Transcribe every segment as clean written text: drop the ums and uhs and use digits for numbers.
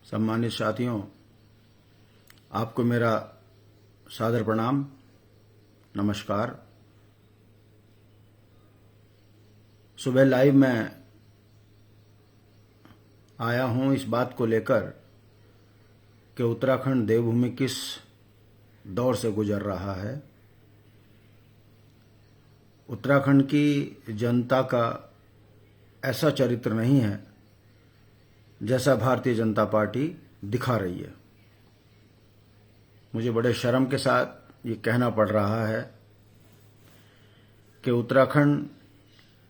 सम्मानित साथियों, आपको मेरा सादर प्रणाम, नमस्कार। सुबह लाइव में आया हूं इस बात को लेकर कि उत्तराखंड देवभूमि किस दौर से गुजर रहा है। उत्तराखंड की जनता का ऐसा चरित्र नहीं है जैसा भारतीय जनता पार्टी दिखा रही है। मुझे बड़े शर्म के साथ ये कहना पड़ रहा है कि उत्तराखंड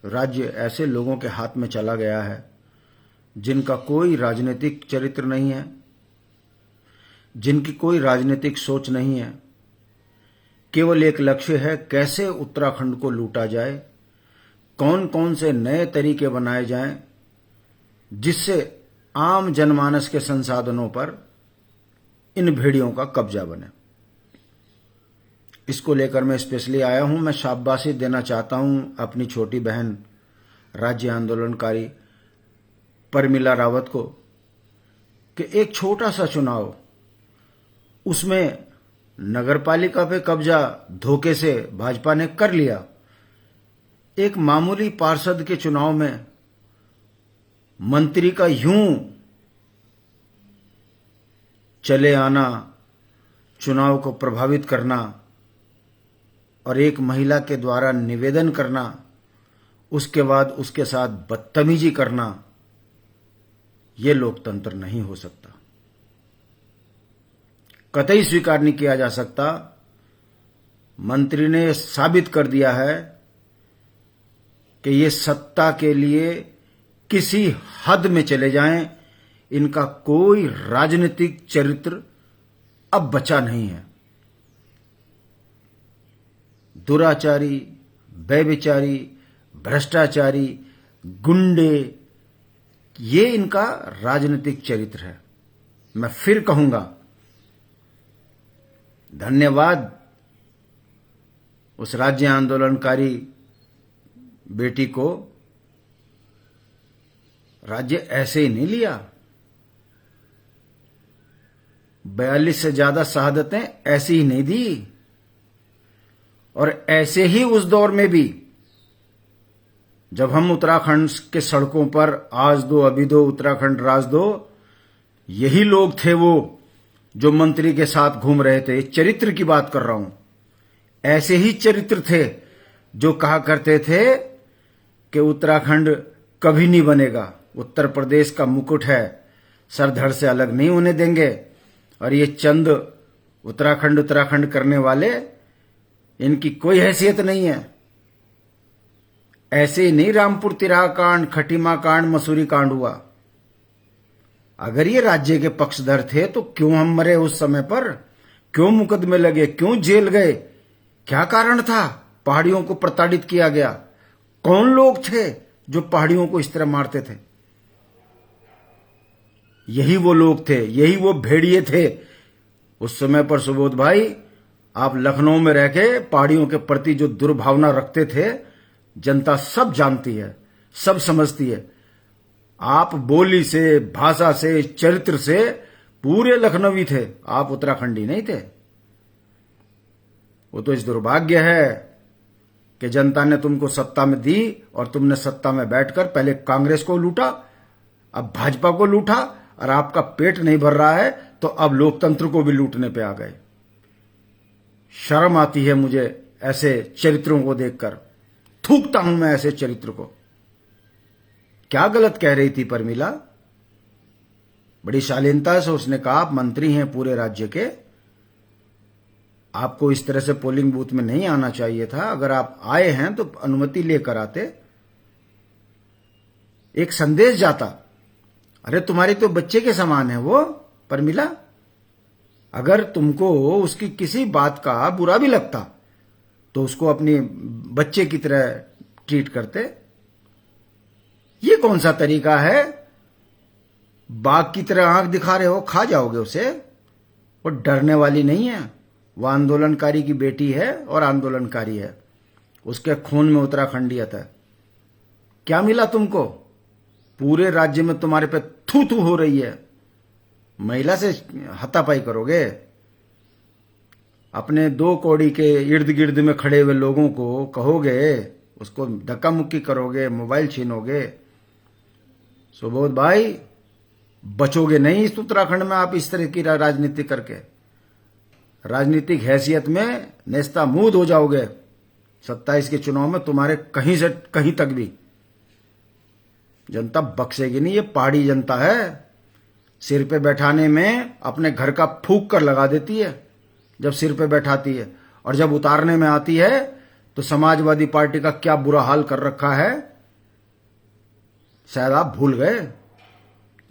राज्य ऐसे लोगों के हाथ में चला गया है जिनका कोई राजनीतिक चरित्र नहीं है, जिनकी कोई राजनीतिक सोच नहीं है। केवल एक लक्ष्य है, कैसे उत्तराखंड को लूटा जाए, कौन कौन से नए तरीके बनाए जाएं जिससे आम जनमानस के संसाधनों पर इन भेड़ियों का कब्जा बने। इसको लेकर मैं स्पेशली आया हूं। मैं शाबाशी देना चाहता हूं अपनी छोटी बहन राज्य आंदोलनकारी परमिला रावत को कि एक छोटा सा चुनाव, उसमें नगरपालिका पे कब्जा धोखे से भाजपा ने कर लिया। एक मामूली पार्षद के चुनाव में मंत्री का यूं चले आना, चुनाव को प्रभावित करना और एक महिला के द्वारा निवेदन करना, उसके बाद उसके साथ बदतमीजी करना, यह लोकतंत्र नहीं हो सकता, कतई स्वीकार नहीं किया जा सकता। मंत्री ने साबित कर दिया है कि ये सत्ता के लिए किसी हद में चले जाएं, इनका कोई राजनीतिक चरित्र अब बचा नहीं है। दुराचारी, व्यभिचारी, भ्रष्टाचारी, गुंडे, ये इनका राजनीतिक चरित्र है। मैं फिर कहूंगा, धन्यवाद उस राज्य आंदोलनकारी बेटी को। राज्य ऐसे ही नहीं लिया। 42 से ज्यादा शहादतें ऐसी ही नहीं दी। और ऐसे ही उस दौर में भी जब हम उत्तराखंड के सड़कों पर आज दो अभी दो उत्तराखंड राज दो, यही लोग थे वो जो मंत्री के साथ घूम रहे थे। चरित्र की बात कर रहा हूं। ऐसे ही चरित्र थे जो कहा करते थे कि उत्तराखंड कभी नहीं बनेगा, उत्तर प्रदेश का मुकुट है, सर धड़ से अलग नहीं होने देंगे। और ये चंद उत्तराखंड करने वाले, इनकी कोई हैसियत नहीं है। ऐसे ही नहीं रामपुर तिराहा कांड, खटीमा कांड, मसूरी कांड हुआ। अगर ये राज्य के पक्षधर थे तो क्यों हम मरे उस समय पर? क्यों मुकदमे लगे? क्यों जेल गए? क्या कारण था? पहाड़ियों को प्रताड़ित किया गया। कौन लोग थे जो पहाड़ियों को इस तरह मारते थे? यही वो लोग थे, यही वो भेड़िए थे। उस समय पर सुबोध भाई, आप लखनऊ में रह के पहाड़ियों के प्रति जो दुर्भावना रखते थे, जनता सब जानती है, सब समझती है। आप बोली से, भाषा से, चरित्र से पूरे लखनवी थे, आप उत्तराखंडी नहीं थे। वो तो इस दुर्भाग्य है कि जनता ने तुमको सत्ता में दी और तुमने सत्ता में बैठकर पहले कांग्रेस को लूटा, अब भाजपा को लूटा, और आपका पेट नहीं भर रहा है तो अब लोकतंत्र को भी लूटने पे आ गए। शर्म आती है मुझे ऐसे चरित्रों को देखकर। थूकता हूं मैं ऐसे चरित्र को। क्या गलत कह रही थी परमिला? बड़ी शालीनता से उसने कहा, आप मंत्री हैं पूरे राज्य के, आपको इस तरह से पोलिंग बूथ में नहीं आना चाहिए था। अगर आप आए हैं तो अनुमति लेकर आते, एक संदेश जाता। अरे तुम्हारी तो बच्चे के समान है वो परमिला। अगर तुमको उसकी किसी बात का बुरा भी लगता तो उसको अपने बच्चे की तरह ट्रीट करते। ये कौन सा तरीका है? बाघ की तरह आंख दिखा रहे हो, खा जाओगे उसे। वो डरने वाली नहीं है। वो आंदोलनकारी की बेटी है और आंदोलनकारी है। उसके खून में उत्तराखंडियत है। क्या मिला तुमको? पूरे राज्य में तुम्हारे पे थू थू हो रही है। महिला से हाथापाई करोगे? अपने 2 कौड़ी के इर्द गिर्द में खड़े हुए लोगों को कहोगे, उसको धक्का मुक्की करोगे, मोबाइल छीनोगे? सुबोध भाई, बचोगे नहीं इस उत्तराखंड में आप इस तरह की राजनीति करके। राजनीतिक हैसियत में नेस्तामूद हो जाओगे 27 के चुनाव में। तुम्हारे कहीं से कहीं तक भी जनता बख्शेगी नहीं। ये पहाड़ी जनता है, सिर पे बैठाने में अपने घर का फूंक कर लगा देती है जब सिर पे बैठाती है, और जब उतारने में आती है तो समाजवादी पार्टी का क्या बुरा हाल कर रखा है शायद आप भूल गए।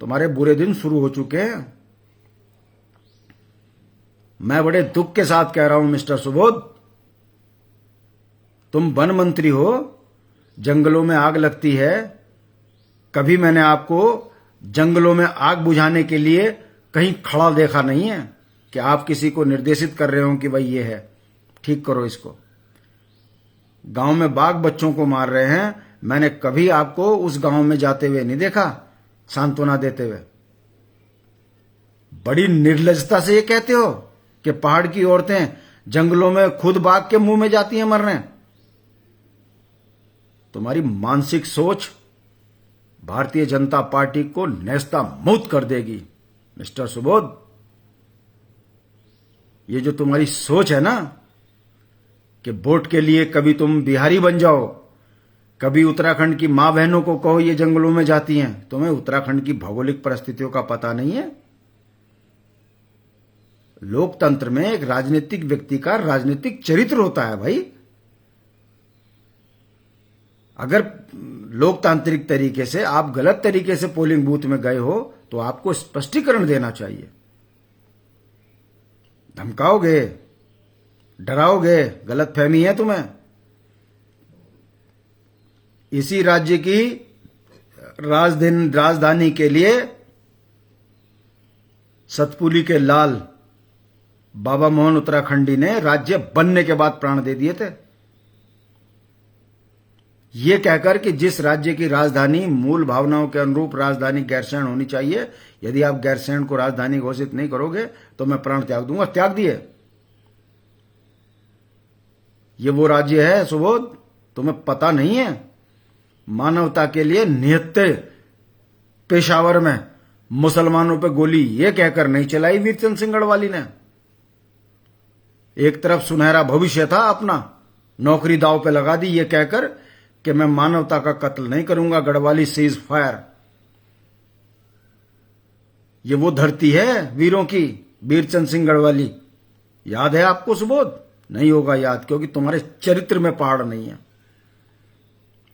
तुम्हारे बुरे दिन शुरू हो चुके हैं। मैं बड़े दुख के साथ कह रहा हूं मिस्टर सुबोध, तुम वन मंत्री हो, जंगलों में आग लगती है। कभी मैंने आपको जंगलों में आग बुझाने के लिए कहीं खड़ा देखा नहीं है कि आप किसी को निर्देशित कर रहे हो कि भाई ये है, ठीक करो इसको। गांव में बाघ बच्चों को मार रहे हैं, मैंने कभी आपको उस गांव में जाते हुए नहीं देखा सांत्वना देते हुए। बड़ी निर्लजता से ये कहते हो कि पहाड़ की औरतें जंगलों में खुद बाघ के मुंह में जाती हैं मरने। तुम्हारी मानसिक सोच भारतीय जनता पार्टी को नेस्तामूद कर देगी मिस्टर सुबोध। ये जो तुम्हारी सोच है ना कि वोट के लिए कभी तुम बिहारी बन जाओ, कभी उत्तराखंड की मां बहनों को कहो ये जंगलों में जाती हैं, तुम्हें उत्तराखंड की भौगोलिक परिस्थितियों का पता नहीं है। लोकतंत्र में एक राजनीतिक व्यक्ति का राजनीतिक चरित्र होता है भाई। अगर लोकतांत्रिक तरीके से आप गलत तरीके से पोलिंग बूथ में गए हो तो आपको स्पष्टीकरण देना चाहिए। धमकाओगे, डराओगे, गलतफहमी है तुम्हें। इसी राज्य की राजधानी के लिए सतपुली के लाल बाबा मोहन उत्तराखंडी ने राज्य बनने के बाद प्राण दे दिए थे, ये कहकर कि जिस राज्य की राजधानी मूल भावनाओं के अनुरूप राजधानी गैरसैंण होनी चाहिए, यदि आप गैरसैंण को राजधानी घोषित नहीं करोगे तो मैं प्राण त्याग दूंगा। त्याग दिए। ये वो राज्य है सुबोध, तुम्हें पता नहीं है। मानवता के लिए निहत्थे पेशावर में मुसलमानों पे गोली ये कहकर नहीं चलाई वीरचंद सिंह गढ़वाली ने। एक तरफ सुनहरा भविष्य था अपना, नौकरी दांव पे लगा दी ये कहकर कि मैं मानवता का कत्ल नहीं करूंगा, गढ़वाली सीज फायर। ये वो धरती है वीरों की, वीरचंद सिंह गढ़वाली। याद है आपको सुबोध? नहीं होगा याद, क्योंकि तुम्हारे चरित्र में पहाड़ नहीं है।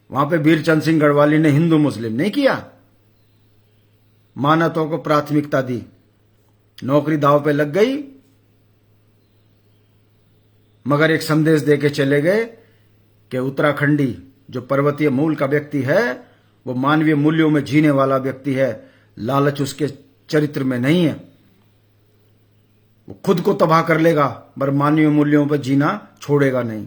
वहां पे वीरचंद सिंह गढ़वाली ने हिंदू मुस्लिम नहीं किया, मानवता को प्राथमिकता दी। नौकरी दांव पे लग गई, मगर एक संदेश देके चले गए कि उत्तराखंडी जो पर्वतीय मूल का व्यक्ति है वो मानवीय मूल्यों में जीने वाला व्यक्ति है, लालच उसके चरित्र में नहीं है। वो खुद को तबाह कर लेगा पर मानवीय मूल्यों पर जीना छोड़ेगा नहीं।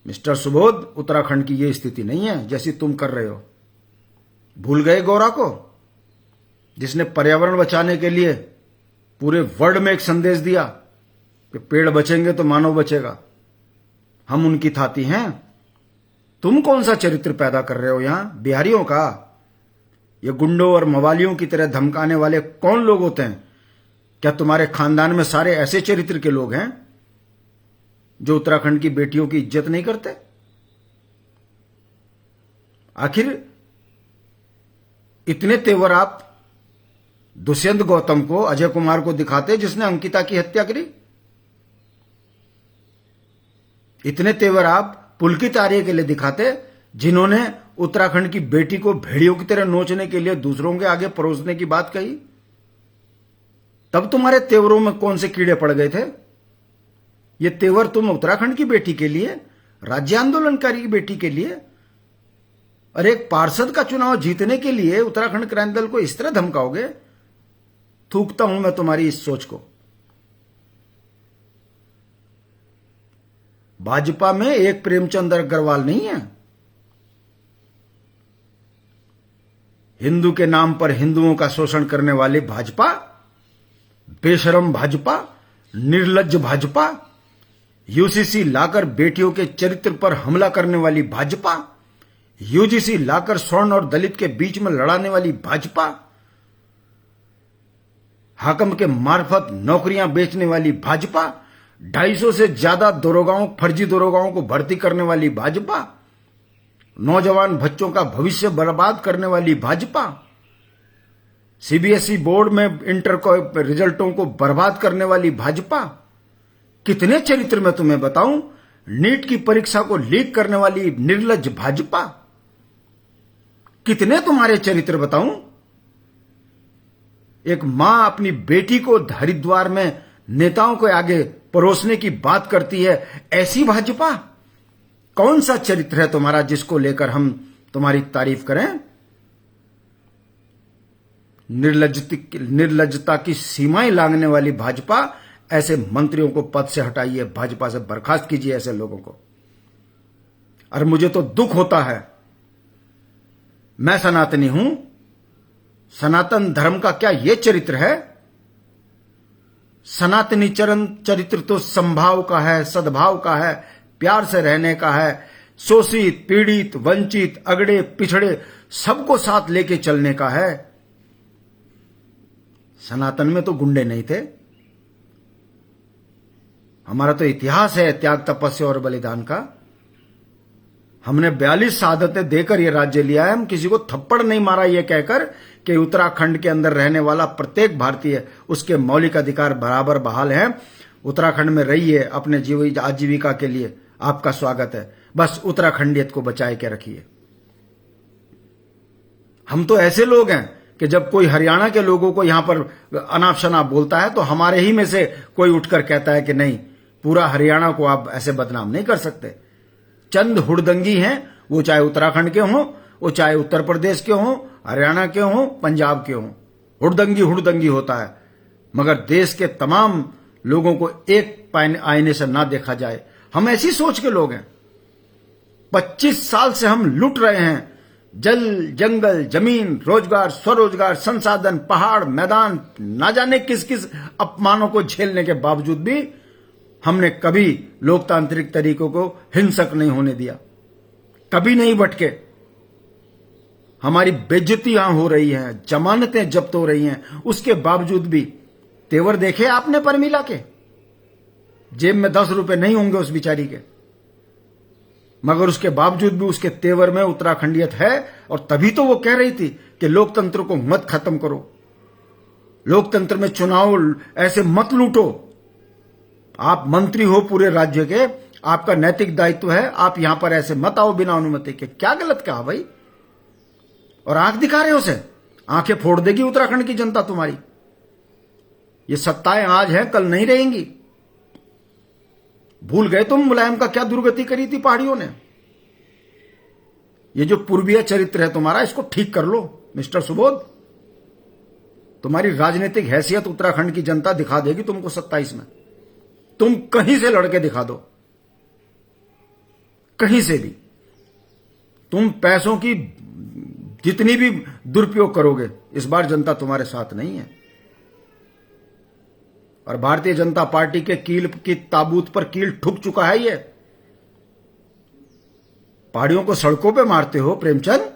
मिस्टर सुबोध, उत्तराखंड की ये स्थिति नहीं है जैसी तुम कर रहे हो। भूल गए गौरा को, जिसने पर्यावरण बचाने के लिए पूरे वर्ल्ड में एक संदेश दिया कि पेड़ बचेंगे तो मानव बचेगा। हम उनकी थाती हैं। तुम कौन सा चरित्र पैदा कर रहे हो यहां बिहारियों का? ये गुंडों और मवालियों की तरह धमकाने वाले कौन लोग होते हैं? क्या तुम्हारे खानदान में सारे ऐसे चरित्र के लोग हैं जो उत्तराखंड की बेटियों की इज्जत नहीं करते? आखिर इतने तेवर आप दुष्यंत गौतम को, अजय कुमार को दिखाते जिसने अंकिता की हत्या करी? इतने तेवर आप पुलकित आर्य के लिए दिखाते जिन्होंने उत्तराखंड की बेटी को भेड़ियों की तरह नोचने के लिए दूसरों के आगे परोसने की बात कही? तब तुम्हारे तेवरों में कौन से कीड़े पड़ गए थे? ये तेवर तुम उत्तराखंड की बेटी के लिए, राज्य आंदोलनकारी की बेटी के लिए और एक पार्षद का चुनाव जीतने के लिए उत्तराखंड क्रांति दल को इस तरह धमकाओगे? थूकता हूं मैं तुम्हारी इस सोच को। भाजपा में एक प्रेमचंद अग्रवाल नहीं है। हिंदू के नाम पर हिंदुओं का शोषण करने वाले भाजपा, बेशरम भाजपा, निर्लज्ज भाजपा, यूसीसी लाकर बेटियों के चरित्र पर हमला करने वाली भाजपा, यूजीसी लाकर स्वर्ण और दलित के बीच में लड़ाने वाली भाजपा, हाकम के मार्फत नौकरियां बेचने वाली भाजपा, 250 से ज्यादा दरोगाओं, फर्जी दरोगाओं को भर्ती करने वाली भाजपा, नौजवान बच्चों का भविष्य बर्बाद करने वाली भाजपा, सीबीएसई बोर्ड में इंटर को रिजल्टों को बर्बाद करने वाली भाजपा, कितने चरित्र में तुम्हें बताऊं, नीट की परीक्षा को लीक करने वाली निर्लज्ज भाजपा, कितने तुम्हारे चरित्र बताऊं। एक मां अपनी बेटी को हरिद्वार में नेताओं के आगे परोसने की बात करती है, ऐसी भाजपा। कौन सा चरित्र है तुम्हारा जिसको लेकर हम तुम्हारी तारीफ करें। निर्लज्जता की सीमाएं लांघने वाली भाजपा, ऐसे मंत्रियों को पद से हटाइए, भाजपा से बर्खास्त कीजिए ऐसे लोगों को। और मुझे तो दुख होता है, मैं सनातनी हूं, सनातन धर्म का क्या ये चरित्र है। सनातनी चरित्र तो समभाव का है, सद्भाव का है, प्यार से रहने का है, शोषित, पीड़ित, वंचित, अगड़े पिछड़े सबको साथ लेके चलने का है। सनातन में तो गुंडे नहीं थे। हमारा तो इतिहास है त्याग, तपस्या और बलिदान का। हमने 42 शहादतें देकर यह राज्य लिया है। हम किसी को थप्पड़ नहीं मारा यह कहकर कि उत्तराखंड के अंदर रहने वाला प्रत्येक भारतीय उसके मौलिक अधिकार बराबर बहाल हैं। उत्तराखंड में रहिए, अपने आजीविका के लिए आपका स्वागत है, बस उत्तराखंडियत को बचाए के रखिए। हम तो ऐसे लोग हैं कि जब कोई हरियाणा के लोगों को यहां पर अनाप शनाप बोलता है तो हमारे ही में से कोई उठकर कहता है कि नहीं, पूरा हरियाणा को आप ऐसे बदनाम नहीं कर सकते। चंद हुड़दंगी हैं, वो चाहे उत्तराखंड के हों, वो चाहे उत्तर प्रदेश के हों, हरियाणा के हों, पंजाब के हों। हुड़दंगी होता है, मगर देश के तमाम लोगों को एक आईने से ना देखा जाए। हम ऐसी सोच के लोग हैं। 25 साल से हम लूट रहे हैं जल, जंगल, जमीन, रोजगार, स्वरोजगार, संसाधन, पहाड़, मैदान, ना जाने किस किस अपमानों को झेलने के बावजूद भी हमने कभी लोकतांत्रिक तरीकों को हिंसक नहीं होने दिया, कभी नहीं भटके। हमारी बेइज्जती यहां हो रही है, जमानतें जब्त हो रही हैं, उसके बावजूद भी तेवर देखे आपने परमिला के? जेब में 10 रुपए नहीं होंगे उस बिचारी के, मगर उसके बावजूद भी उसके तेवर में उत्तराखंडियत है। और तभी तो वो कह रही थी कि लोकतंत्र को मत खत्म करो, लोकतंत्र में चुनाव ऐसे मत लूटो। आप मंत्री हो पूरे राज्य के, आपका नैतिक दायित्व है, आप यहां पर ऐसे मत आओ बिना अनुमति के। क्या गलत कहा भाई? और आंख दिखा रहे हो उसे, आंखें फोड़ देगी उत्तराखंड की जनता तुम्हारी। ये सत्ताएं आज हैं, कल नहीं रहेंगी। भूल गए तुम मुलायम का क्या दुर्गति करी थी पहाड़ियों ने? ये जो पूर्वीय चरित्र है तुम्हारा, इसको ठीक कर लो मिस्टर सुबोध। तुम्हारी राजनीतिक हैसियत उत्तराखंड की जनता दिखा देगी तुमको 27 में। तुम कहीं से लड़के दिखा दो, कहीं से भी। तुम पैसों की जितनी भी दुरुपयोग करोगे, इस बार जनता तुम्हारे साथ नहीं है। और भारतीय जनता पार्टी के कील की ताबूत पर कील ठुक चुका है। ये पहाड़ियों को सड़कों पे मारते हो प्रेमचंद,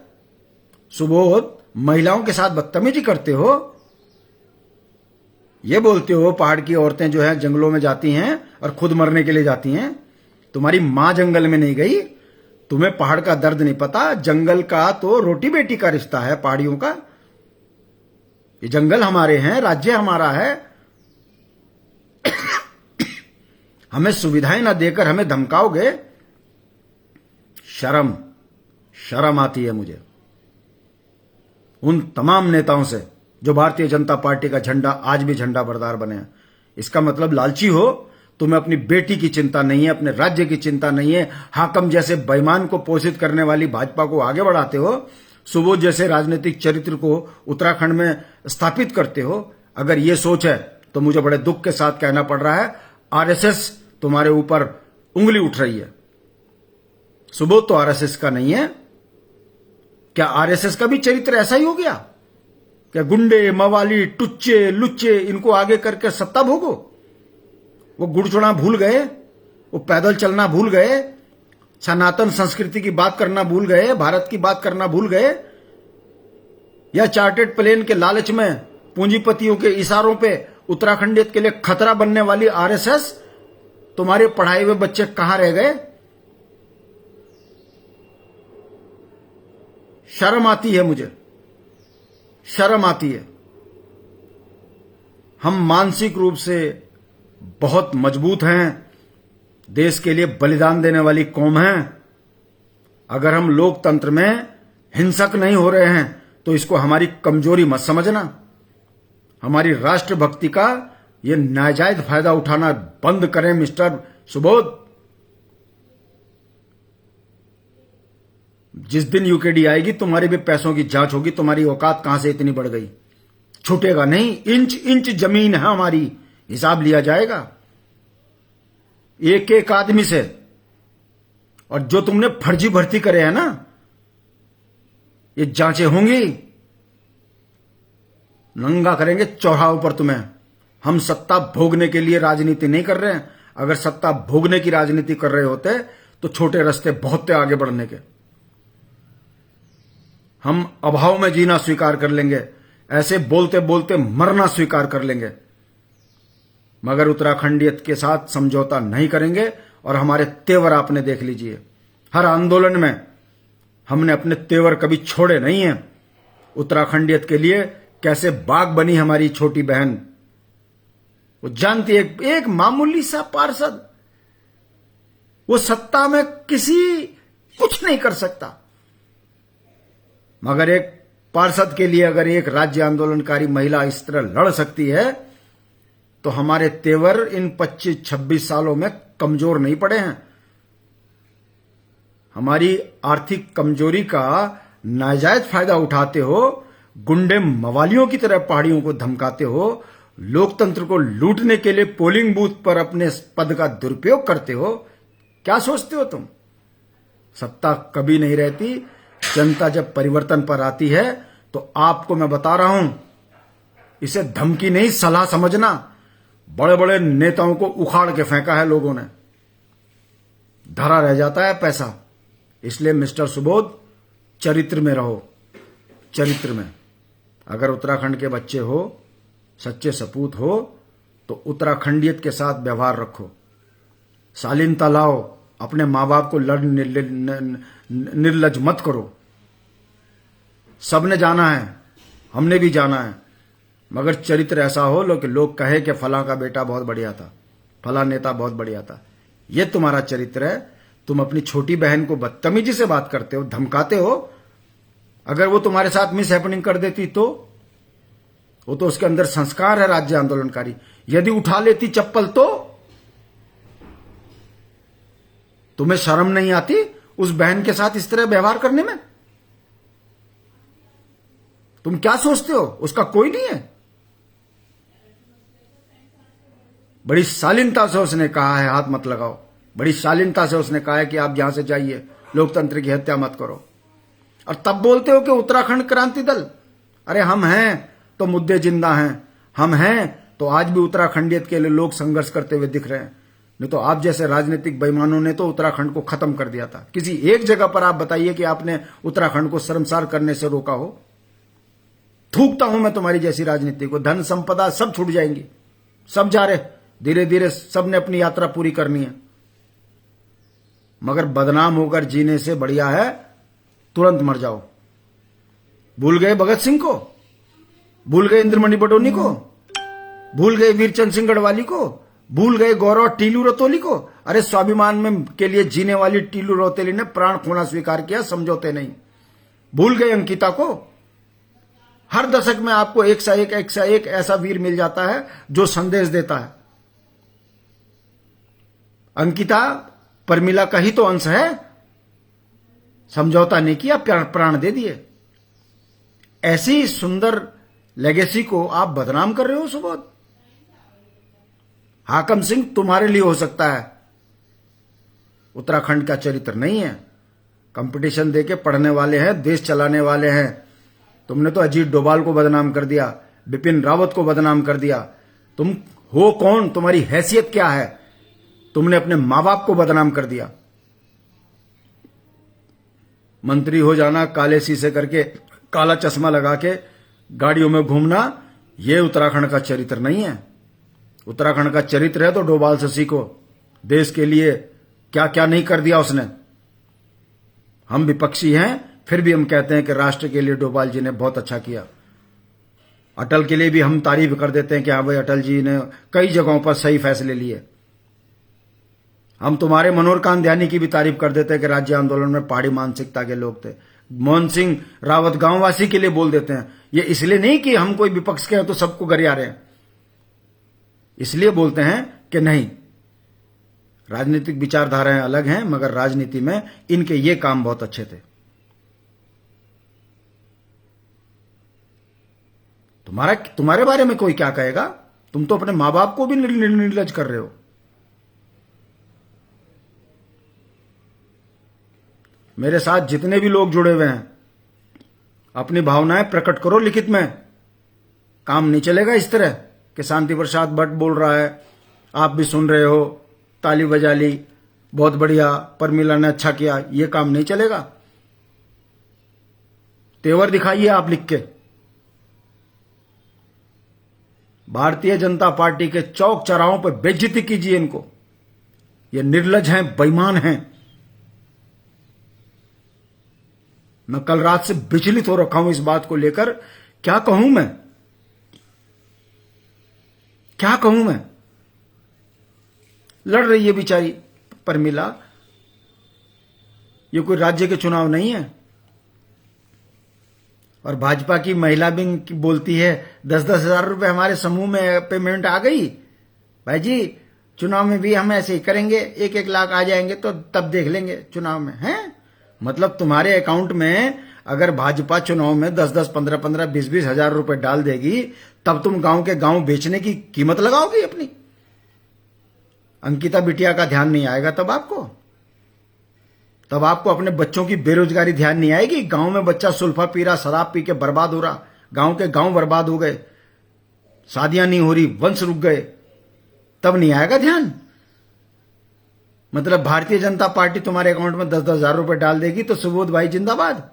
सुबोध, महिलाओं के साथ बदतमीजी करते हो। ये बोलते हो पहाड़ की औरतें जो है जंगलों में जाती हैं और खुद मरने के लिए जाती हैं। तुम्हारी मां जंगल में नहीं गई, तुम्हें पहाड़ का दर्द नहीं पता। जंगल का तो रोटी बेटी का रिश्ता है पहाड़ियों का। ये जंगल हमारे हैं, राज्य हमारा है। हमें सुविधाएं ना देकर हमें धमकाओगे, शर्म आती है मुझे उन तमाम नेताओं से जो भारतीय जनता पार्टी का झंडा आज भी झंडा बरदार बने हैं। इसका मतलब लालची हो, तुम्हें अपनी बेटी की चिंता नहीं है, अपने राज्य की चिंता नहीं है। हाकम जैसे बेईमान को पोषित करने वाली भाजपा को आगे बढ़ाते हो, सुबोध जैसे राजनीतिक चरित्र को उत्तराखंड में स्थापित करते हो। अगर ये सोच है तो मुझे बड़े दुख के साथ कहना पड़ रहा है, आरएसएस तुम्हारे ऊपर उंगली उठ रही है। सुबोध तो आरएसएस का नहीं है, क्या आरएसएस का भी चरित्र ऐसा ही हो गया? क्या गुंडे, मवाली, टुच्चे, लुच्चे इनको आगे करके सत्ता भोगो? वो गुड़चुड़ा भूल गए, वो पैदल चलना भूल गए, सनातन संस्कृति की बात करना भूल गए, भारत की बात करना भूल गए, या चार्टेड प्लेन के लालच में पूंजीपतियों के इशारों पे उत्तराखंडियत के लिए खतरा बनने वाली आरएसएस, तुम्हारे पढ़ाए हुए बच्चे कहां रह गए? शर्म आती है, मुझे शर्म आती है। हम मानसिक रूप से बहुत मजबूत हैं, देश के लिए बलिदान देने वाली कौम है। अगर हम लोकतंत्र में हिंसक नहीं हो रहे हैं तो इसको हमारी कमजोरी मत समझना। हमारी राष्ट्रभक्ति का ये नाजायज फायदा उठाना बंद करें मिस्टर सुबोध। जिस दिन यूकेडी आएगी तुम्हारी भी पैसों की जांच होगी, तुम्हारी औकात कहां से इतनी बढ़ गई। छूटेगा नहीं, इंच इंच जमीन है हमारी, हिसाब लिया जाएगा एक एक आदमी से। और जो तुमने फर्जी भर्ती करे हैं ना, ये जांचें होंगी, नंगा करेंगे चौराहों पर तुम्हें। हम सत्ता भोगने के लिए राजनीति नहीं कर रहे हैं। अगर सत्ता भोगने की राजनीति कर रहे होते तो छोटे रास्ते बहुत थे आगे बढ़ने के। हम अभाव में जीना स्वीकार कर लेंगे, ऐसे बोलते बोलते मरना स्वीकार कर लेंगे, मगर उत्तराखंडियत के साथ समझौता नहीं करेंगे। और हमारे तेवर आपने देख लीजिए, हर आंदोलन में हमने अपने तेवर कभी छोड़े नहीं हैं। उत्तराखंडियत के लिए कैसे बाग बनी हमारी छोटी बहन, वो जानती है। एक मामूली सा पार्षद, वो सत्ता में कुछ नहीं कर सकता, मगर एक पार्षद के लिए अगर एक राज्य आंदोलनकारी महिला इस तरह लड़ सकती है तो हमारे तेवर इन 25-26 सालों में कमजोर नहीं पड़े हैं। हमारी आर्थिक कमजोरी का नाजायज फायदा उठाते हो, गुंडे मवालियों की तरह पहाड़ियों को धमकाते हो, लोकतंत्र को लूटने के लिए पोलिंग बूथ पर अपने पद का दुरुपयोग करते हो। क्या सोचते हो तुम? सत्ता कभी नहीं रहती। जनता जब परिवर्तन पर आती है तो आपको मैं बता रहा हूं, इसे धमकी नहीं सलाह समझना। बड़े बड़े नेताओं को उखाड़ के फेंका है लोगों ने, धरा रह जाता है पैसा। इसलिए मिस्टर सुबोध, चरित्र में रहो, चरित्र में। अगर उत्तराखंड के बच्चे हो, सच्चे सपूत हो, तो उत्तराखंडियत के साथ व्यवहार रखो, शालीनता लाओ, अपने मां बाप को निर्लज मत करो। सबने जाना है, हमने भी जाना है, मगर चरित्र ऐसा हो कि लोग कहे कि फला का बेटा बहुत बढ़िया था, फला नेता बहुत बढ़िया था। ये तुम्हारा चरित्र है। तुम अपनी छोटी बहन को बदतमीजी से बात करते हो, धमकाते हो। अगर वो तुम्हारे साथ मिस हैपनिंग कर देती तो वो तो उसके अंदर संस्कार है राज्य आंदोलनकारी। यदि उठा लेती चप्पल तो तुम्हें शर्म नहीं आती उस बहन के साथ इस तरह व्यवहार करने में? तुम क्या सोचते हो उसका कोई नहीं है? बड़ी शालीनता से उसने कहा है हाथ मत लगाओ, बड़ी शालीनता से उसने कहा है कि आप यहां से जाइए, लोकतंत्र की हत्या मत करो। और तब बोलते हो कि उत्तराखंड क्रांति दल। अरे हम हैं तो मुद्दे जिंदा हैं, हम हैं तो आज भी उत्तराखंडियत के लिए लोग संघर्ष करते हुए दिख रहे हैं। नहीं तो आप जैसे राजनीतिक बेईमानों ने तो उत्तराखंड को खत्म कर दिया था। किसी एक जगह पर आप बताइए कि आपने उत्तराखंड को शर्मसार करने से रोका हो। थूकता हूं मैं तुम्हारी जैसी राजनीति को। धन संपदा सब छूट जाएंगी, सब जा रहे, धीरे धीरे सबने अपनी यात्रा पूरी करनी है। मगर बदनाम होकर जीने से बढ़िया है तुरंत मर जाओ। भूल गए भगत सिंह को, भूल गए इंद्रमणि बडोनी को, भूल गए वीरचंद सिंह गढ़वाली को, भूल गए गौरव टीलू रतौली को। अरे स्वाभिमान में के लिए जीने वाली टीलू रतौली ने प्राण खोना स्वीकार किया, समझौते नहीं। भूल गए अंकिता को। हर दशक में आपको एक सा एक ऐसा वीर मिल जाता है जो संदेश देता है। अंकिता परमिला का ही तो अंश है, समझौता नहीं किया, प्राण दे दिए। ऐसी सुंदर लेगेसी को आप बदनाम कर रहे हो सुबोध। हाकम सिंह तुम्हारे लिए हो सकता है, उत्तराखंड का चरित्र नहीं है। कंपटीशन देके पढ़ने वाले हैं, देश चलाने वाले हैं। तुमने तो अजीत डोभाल को बदनाम कर दिया, बिपिन रावत को बदनाम कर दिया। तुम हो कौन? तुम्हारी हैसियत क्या है? तुमने अपने मां बाप को बदनाम कर दिया। मंत्री हो जाना, काले शीशे करके, काला चश्मा लगा के गाड़ियों में घूमना, यह उत्तराखंड का चरित्र नहीं है। उत्तराखंड का चरित्र है तो डोभाल से सीखो। देश के लिए क्या क्या नहीं कर दिया उसने। हम विपक्षी हैं, फिर भी हम कहते हैं कि राष्ट्र के लिए डोभाल जी ने बहुत अच्छा किया। अटल के लिए भी हम तारीफ कर देते हैं कि हाँ भाई, अटल जी ने कई जगहों पर सही फैसले लिए। हम तुम्हारे मनोहर कांदयानी की भी तारीफ कर देते हैं कि राज्य आंदोलन में पहाड़ी मानसिकता के लोग थे। मोहन सिंह रावत गांववासी के लिए बोल देते हैं। ये इसलिए नहीं कि हम कोई विपक्ष के हैं तो सबको गरिया रहे हैं, इसलिए बोलते हैं कि नहीं, राजनीतिक विचारधाराएं अलग हैं, मगर राजनीति में इनके ये काम बहुत अच्छे थे। तुम्हारे बारे में कोई क्या कहेगा? तुम तो अपने मां बाप को भी निर्लज कर रहे हो। मेरे साथ जितने भी लोग जुड़े हुए हैं, अपनी भावनाएं प्रकट करो लिखित में। काम नहीं चलेगा इस तरह कि शांति प्रसाद भट्ट बोल रहा है, आप भी सुन रहे हो, ताली बजा ली, बहुत बढ़िया, परमिला ने अच्छा किया। ये काम नहीं चलेगा। तेवर दिखाइए आप लिख के। भारतीय जनता पार्टी के चौक चौराहों पर बेइज्जती कीजिए इनको। ये निर्लज हैं, बेईमान हैं। मैं कल रात से विचलित हो रखा हूं इस बात को लेकर। क्या कहूं मैं, क्या कहूं मैं? लड़ रही है बेचारी परमिला। ये कोई राज्य के चुनाव नहीं है। और भाजपा की महिला विंग बोलती है 10-10 हजार रुपए हमारे समूह में पेमेंट आ गई। भाई जी, चुनाव में भी हम ऐसे ही करेंगे, 1-1 लाख आ जाएंगे तो तब देख लेंगे चुनाव में। हैं मतलब तुम्हारे अकाउंट में अगर भाजपा चुनाव में 10-10, 15-15, 20-20 हजार रुपए डाल देगी, तब तुम गांव के गांव बेचने की कीमत लगाओगी अपनी। अंकिता बिटिया का ध्यान नहीं आएगा तब आपको अपने बच्चों की बेरोजगारी ध्यान नहीं आएगी। गांव में बच्चा सुल्फा पी रहा, शराब पी के बर्बाद हो रहा, गांव के गांव बर्बाद हो गए, शादियां नहीं हो रही, वंश रुक गए, तब नहीं आएगा ध्यान। मतलब भारतीय जनता पार्टी तुम्हारे अकाउंट में 10-10 हजार रुपए डाल देगी तो सुबोध भाई जिंदाबाद।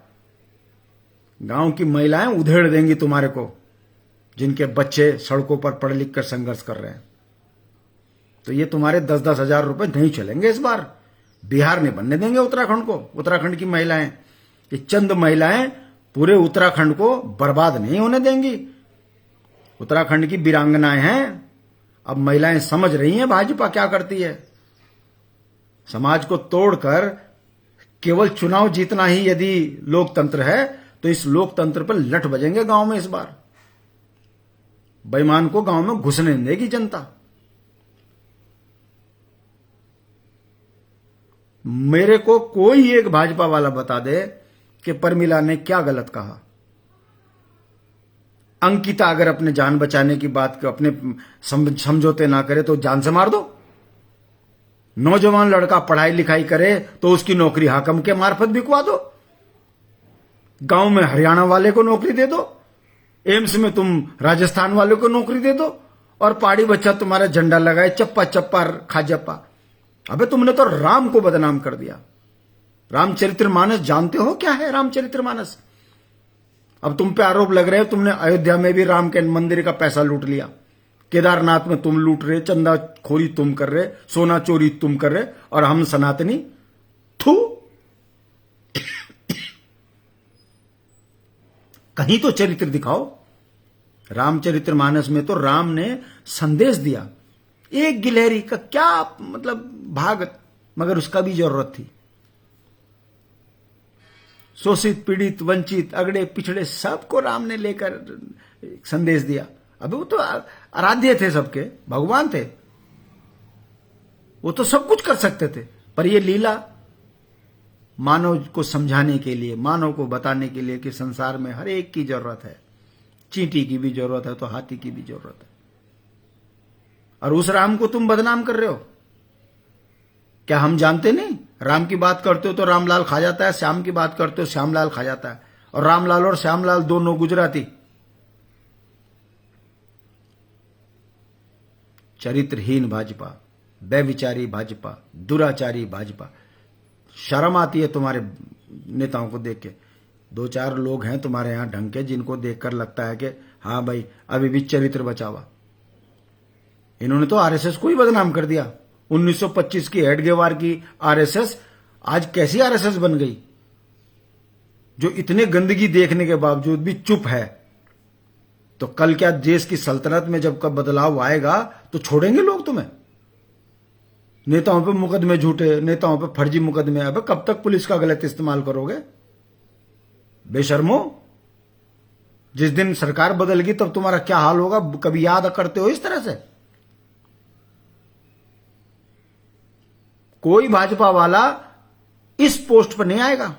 गांव की महिलाएं उधेड़ देंगी तुम्हारे को, जिनके बच्चे सड़कों पर पढ़ लिख कर संघर्ष कर रहे हैं। तो ये तुम्हारे 10-10 हजार रुपए नहीं चलेंगे इस बार। बिहार नहीं बनने देंगे उत्तराखंड को। उत्तराखंड की महिलाएं, ये चंद महिलाएं पूरे उत्तराखंड को बर्बाद नहीं होने देंगी। उत्तराखंड की वीरांगनाएं हैं। अब महिलाएं समझ रही हैं भाजपा क्या करती है। समाज को तोड़कर केवल चुनाव जीतना ही यदि लोकतंत्र है, तो इस लोकतंत्र पर लठ बजेंगे गांव में इस बार। बेईमान को गांव में घुसने नहीं देगी जनता। मेरे को कोई एक भाजपा वाला बता दे कि परमिला ने क्या गलत कहा। अंकिता अगर अपने जान बचाने की बात को अपने समझौते ना करे तो जान से मार दो। नौजवान लड़का पढ़ाई लिखाई करे तो उसकी नौकरी हाकम के मार्फत बिकवा दो। गांव में हरियाणा वाले को नौकरी दे दो, एम्स में तुम राजस्थान वाले को नौकरी दे दो, और पहाड़ी बच्चा तुम्हारा झंडा लगाए चप्पा चप्पा खाजप्पा। अबे तुमने तो राम को बदनाम कर दिया। रामचरितमानस जानते हो क्या है रामचरितमानस? अब तुम पे आरोप लग रहे हैं तुमने अयोध्या में भी राम के मंदिर का पैसा लूट लिया, केदारनाथ में तुम लूट रहे, चंदा खोरी तुम कर रहे, सोना चोरी तुम कर रहे, और हम सनातनी। थू, कहीं तो चरित्र दिखाओ। रामचरितमानस में तो राम ने संदेश दिया, एक गिलहरी का क्या मतलब भाग, मगर उसका भी जरूरत थी। शोषित, पीड़ित, वंचित, अगड़े पिछड़े सबको राम ने लेकर संदेश दिया। अबे वो तो आराध्य थे, सबके भगवान थे, वो तो सब कुछ कर सकते थे। पर ये लीला मानव को समझाने के लिए, मानव को बताने के लिए कि संसार में हर एक की जरूरत है। चींटी की भी जरूरत है तो हाथी की भी जरूरत है। और उस राम को तुम बदनाम कर रहे हो। क्या हम जानते नहीं राम की बात करते हो तो रामलाल खा जाता है, श्याम की बात करते हो श्यामलाल खा जाता है। और रामलाल और श्यामलाल दोनों गुजराती। चरित्रहीन भाजपा, बेविचारी भाजपा, दुराचारी भाजपा। शर्म आती है तुम्हारे नेताओं को देख के। दो चार लोग हैं तुम्हारे यहां ढंग के जिनको देखकर लगता है कि हाँ भाई अभी भी चरित्र बचा हुआ। इन्होंने तो आरएसएस को ही बदनाम कर दिया। 1925 की हेडगेवार की आरएसएस आज कैसी आरएसएस बन गई, जो इतने गंदगी देखने के बावजूद भी चुप है। तो कल क्या देश की सल्तनत में जब कब बदलाव आएगा तो छोड़ेंगे लोग तुम्हें? नेताओं पे मुकदमे झूठे, नेताओं पे फर्जी मुकदमे। अब कब तक पुलिस का गलत इस्तेमाल करोगे बेशर्मो? जिस दिन सरकार बदलेगी तब तुम्हारा क्या हाल होगा, कभी याद करते हो इस तरह से? कोई भाजपा वाला इस पोस्ट पर नहीं आएगा।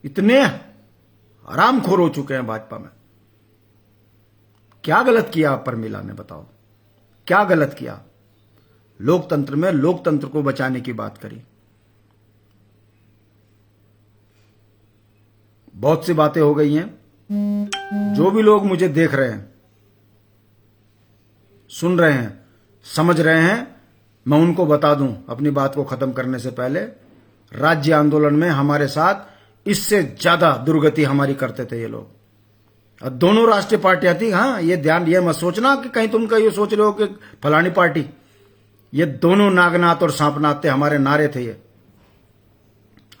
इतने हरामखोर हो चुके हैं भाजपा में। क्या गलत किया परमिला ने, बताओ क्या गलत किया? लोकतंत्र में लोकतंत्र को बचाने की बात करी। बहुत सी बातें हो गई हैं। जो भी लोग मुझे देख रहे हैं, सुन रहे हैं, समझ रहे हैं, मैं उनको बता दूं अपनी बात को खत्म करने से पहले, राज्य आंदोलन में हमारे साथ इससे ज्यादा दुर्गति हमारी करते थे ये लोग। और दोनों राष्ट्रीय पार्टियां थी। हाँ, ये ध्यान, ये मत सोचना कि कहीं तुम ये सोच रहे हो कि फलानी पार्टी। ये दोनों नागनाथ और सांपनाथ थे, हमारे नारे थे ये।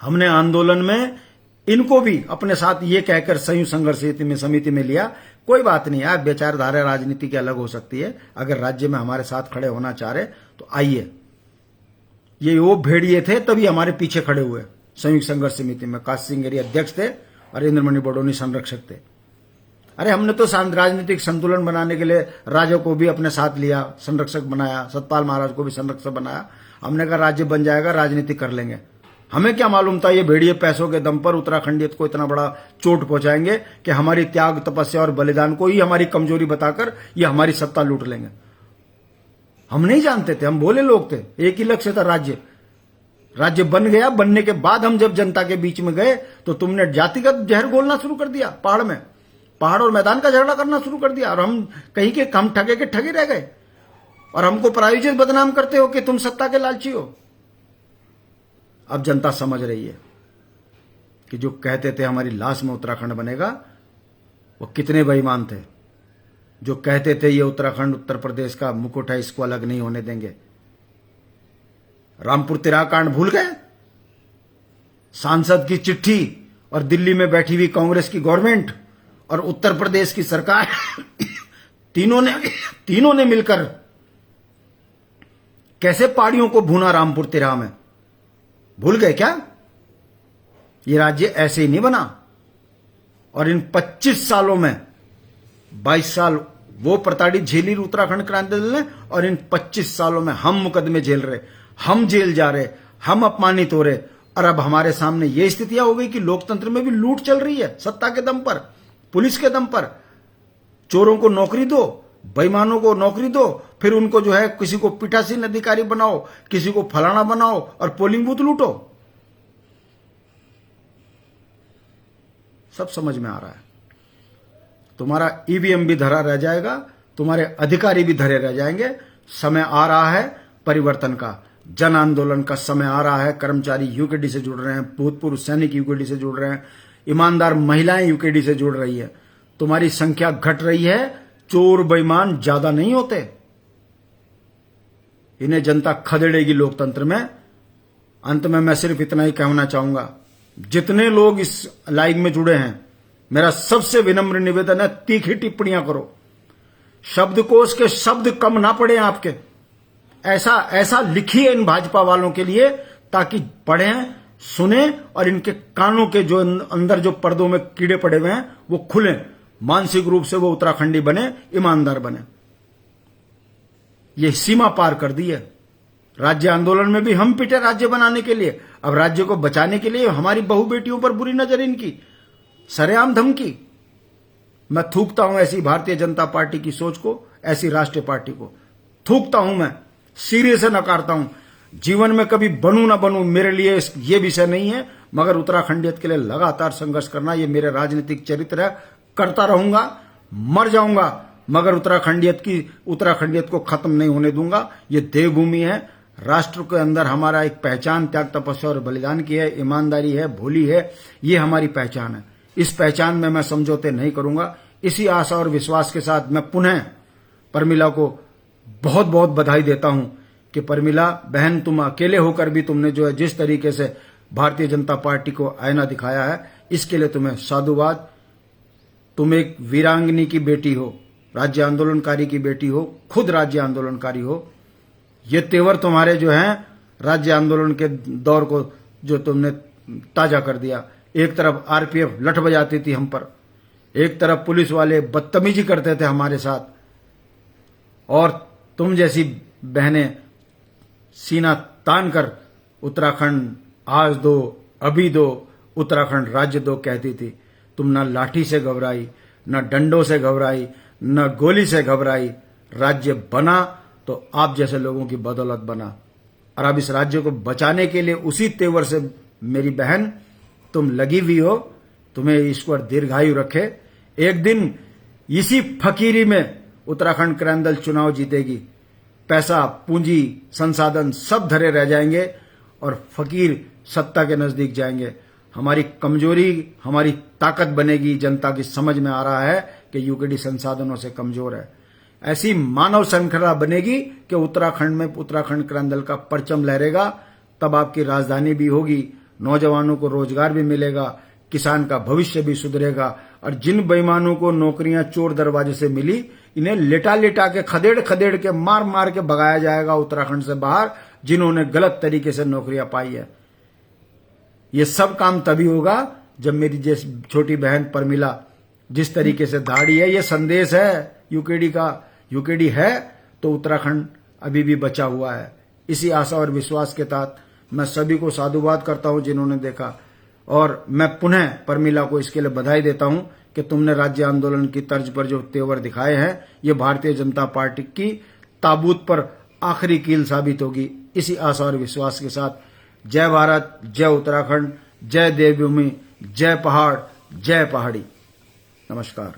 हमने आंदोलन में इनको भी अपने साथ ये कहकर संयुक्त संघर्ष समिति में लिया। कोई बात नहीं यार, विचारधारा राजनीति की अलग हो सकती है। अगर राज्य में हमारे साथ खड़े होना चाह रहे तो आइए। ये वो भेड़िए थे तभी हमारे पीछे खड़े हुए संयुक्त संघर्ष समिति में। काशी सिंह गिरी अध्यक्ष थे और इंद्रमणि बडोनी संरक्षक थे। अरे हमने तो राजनीतिक संतुलन बनाने के लिए राजा को भी अपने साथ लिया, संरक्षक बनाया, सतपाल महाराज को भी संरक्षक बनाया। हमने कहा राज्य बन जाएगा, राजनीति कर लेंगे। हमें क्या मालूम था ये भेड़िए पैसों के दम पर उत्तराखंडियत को इतना बड़ा चोट पहुंचाएंगे कि हमारी त्याग, तपस्या और बलिदान को ही हमारी कमजोरी बताकर ये हमारी सत्ता लूट लेंगे। हम नहीं जानते थे, हम भोले लोग थे। एक ही लक्ष्य था, राज्य। राज्य बन गया। बनने के बाद हम जब जनता के बीच में गए तो तुमने जातिगत जहर घोलना शुरू कर दिया। पहाड़ और मैदान का झगड़ा करना शुरू कर दिया। और हम कहीं के हम ठगे के ठगे रह गए। और हमको प्रायोजित बदनाम करते हो कि तुम सत्ता के लालची हो। अब जनता समझ रही है कि जो कहते थे हमारी लाश में उत्तराखंड बनेगा, वो कितने बेईमान थे। जो कहते थे ये उत्तराखंड उत्तर प्रदेश का मुकुट है, इसको अलग नहीं होने देंगे। रामपुर तिराह कांड भूल गए? सांसद की चिट्ठी और दिल्ली में बैठी हुई कांग्रेस की गवर्नमेंट और उत्तर प्रदेश की सरकार तीनों ने मिलकर कैसे पहाड़ियों को भूना रामपुर तिराह में। भूल गए क्या? ये राज्य ऐसे ही नहीं बना। और इन 25 सालों में 22 साल वो प्रताड़ित झेली उत्तराखंड क्रांति दल ने, और इन 25 सालों में हम मुकदमे झेल रहे, हम जेल जा रहे, हम अपमानित हो रहे। और अब हमारे सामने ये स्थितियां हो गई कि लोकतंत्र में भी लूट चल रही है, सत्ता के दम पर, पुलिस के दम पर। चोरों को नौकरी दो, बेईमानों को नौकरी दो, फिर उनको जो है किसी को पीठासीन अधिकारी बनाओ, किसी को फलाना बनाओ और पोलिंग बूथ लूटो। सब समझ में आ रहा है। तुम्हारा ईवीएम भी धरा रह जाएगा, तुम्हारे अधिकारी भी धरे रह जाएंगे। समय आ रहा है परिवर्तन का, जन आंदोलन का समय आ रहा है। कर्मचारी यूकेडी से जुड़ रहे हैं, भूतपूर्व सैनिक यूकेडी से जुड़ रहे हैं, ईमानदार महिलाएं यूकेडी से जुड़ रही है। तुम्हारी संख्या घट रही है, चोर बेईमान ज्यादा नहीं होते। इन्हें जनता खदेड़ेगी लोकतंत्र में। अंत में मैं सिर्फ इतना ही कहना चाहूंगा, जितने लोग इस लाइव में जुड़े हैं, मेरा सबसे विनम्र निवेदन है, तीखी टिप्पणियां करो। शब्दकोश के शब्द कम ना पड़े आपके। ऐसा लिखिए इन भाजपा वालों के लिए, ताकि पढ़ें, सुने और इनके कानों के जो अंदर जो पर्दों में कीड़े पड़े हुए हैं वो खुलें। मानसिक रूप से वो उत्तराखंडी बने, ईमानदार बने। ये सीमा पार कर दी है। राज्य आंदोलन में भी हम पिटे राज्य बनाने के लिए। अब राज्य को बचाने के लिए हमारी बहू बेटियों पर बुरी नजर इनकी, सरेआम धमकी। मैं थूकता हूं ऐसी भारतीय जनता पार्टी की सोच को, ऐसी राष्ट्रीय पार्टी को थूकता हूं मैं, सिरे से नकारता हूं। जीवन में कभी बनूं ना बनूं मेरे लिए ये विषय नहीं है, मगर उत्तराखंडियत के लिए लगातार संघर्ष करना ये मेरे राजनीतिक चरित्र है। करता रहूंगा, मर जाऊंगा, मगर उत्तराखंडियत को खत्म नहीं होने दूंगा। ये देवभूमि है, राष्ट्र के अंदर हमारा एक पहचान त्याग तपस्या और बलिदान की है, ईमानदारी है, भोली है, ये हमारी पहचान है। इस पहचान में मैं समझौते नहीं करूंगा। इसी आशा और विश्वास के साथ मैं पुनः परमिला को बहुत बहुत बधाई देता हूं कि परमिला बहन, तुम अकेले होकर भी तुमने जो है जिस तरीके से भारतीय जनता पार्टी को आईना दिखाया है, इसके लिए तुम्हें साधुवाद। तुम एक वीरांगनी की बेटी हो, राज्य आंदोलनकारी की बेटी हो, खुद राज्य आंदोलनकारी हो। ये तेवर तुम्हारे जो हैं राज्य आंदोलन के दौर को जो तुमने ताजा कर दिया। एक तरफ आरपीएफ लठ बजाती थी हम पर, एक तरफ पुलिस वाले बदतमीजी करते थे हमारे साथ, और तुम जैसी बहनें सीना तान कर उत्तराखंड आज दो, अभी दो, उत्तराखंड राज्य दो कहती थी। तुम न लाठी से घबराई, न डंडों से घबराई, न गोली से घबराई। राज्य बना तो आप जैसे लोगों की बदौलत बना, और अब इस राज्य को बचाने के लिए उसी तेवर से मेरी बहन तुम लगी हुई हो। तुम्हें ईश्वर दीर्घायु रखे। एक दिन इसी फकीरी में उत्तराखंड क्रांति दल चुनाव जीतेगी। पैसा, पूंजी, संसाधन सब धरे रह जाएंगे और फकीर सत्ता के नजदीक जाएंगे। हमारी कमजोरी हमारी ताकत बनेगी। जनता की समझ में आ रहा है कि यूकेडी संसाधनों से कमजोर है। ऐसी मानव श्रृंखला बनेगी कि उत्तराखंड में उत्तराखंड क्रांति दल का परचम लहरेगा। तब आपकी राजधानी भी होगी, नौजवानों को रोजगार भी मिलेगा, किसान का भविष्य भी सुधरेगा। और जिन बेईमानों को नौकरियां चोर दरवाजे से मिली, इन्हें लेटा लेटा के, खदेड़ खदेड़ के, मार मार के भगाया जाएगा उत्तराखंड से बाहर, जिन्होंने गलत तरीके से नौकरियां पाई है। ये सब काम तभी होगा जब मेरी जैसी छोटी बहन परमिला जिस तरीके से दाढ़ी है। ये संदेश है यूकेडी का। यूकेडी है तो उत्तराखंड अभी भी बचा हुआ है। इसी आशा और विश्वास के साथ मैं सभी को साधुवाद करता हूं जिन्होंने देखा, और मैं पुनः परमिला को इसके लिए बधाई देता हूं कि तुमने राज्य आंदोलन की तर्ज पर जो तेवर दिखाए हैं, ये भारतीय जनता पार्टी की ताबूत पर आखिरी कील साबित होगी। इसी आशा और विश्वास के साथ जय भारत, जय उत्तराखंड, जय देवभूमि, जय पहाड़, जय पहाड़ी। नमस्कार।